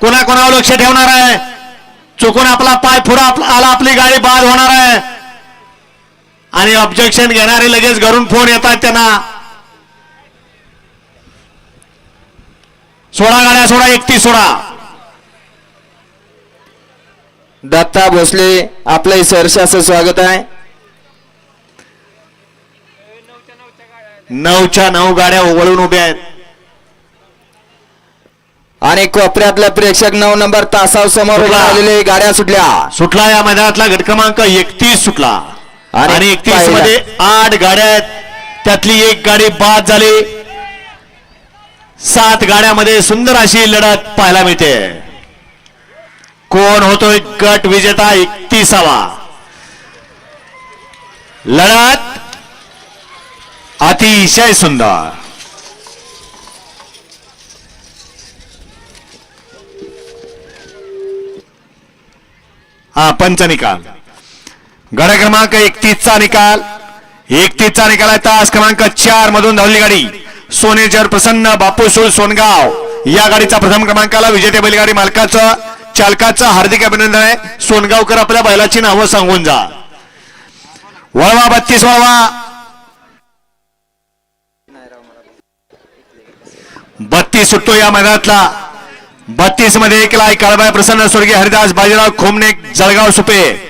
कोणा कोणावर लक्ष ठेवणार आहे? चुकून आपला पाय पुढे आला आपली गाडी बाद होणार आहे. आणि ऑब्जेक्शन घेणारे लगेच घरून फोन येतात त्यांना. सोडा गाड्या सोडा, 31 सोडा. दत्ता भोसले आपलं सहर्षाचं स्वागत आहे. 9च्या 9 गाड्या वळून उभ्या आहेत. आणि कोपऱ्यातल्या प्रेक्षक 9 नंबर तासाव समोर सुटला. आलेले गाड्या सुटला या मैदानातला गट क्रमांक 31 सुटला. आणि 31 मध्ये 8 गाड्या आहेत, त्यातली 1 गाडी बाद झाली. 7 गाड्यामध्ये सुंदर अशी लढत पाहायला मिळते. कोण होतोय गट विजेता? 31वा. लढत अतिशय सुंदर. हा पंच निकाल. गाडा क्रमांक 31चा निकाल. 31चा निकाल आहे. तास क्रमांक 4 मधून धावली गाडी सोनेजर प्रसन्न बापूसूळ सोनगाव या गाडीचा प्रथम क्रमांकाला विजेते बैलगाडी मालकाचं चालकाचं हार्दिक अभिनंदन आहे. सोनगावकर आपल्या बैलाची नावं सांगून जा. वळवा 32 वळवा. 32 सुटतो या मैदानातला. 32 मध्ये 1 ला काळबाई प्रसन्न स्वर्गीय हरिदास बाजीराव खोमणे जळगाव सुपे.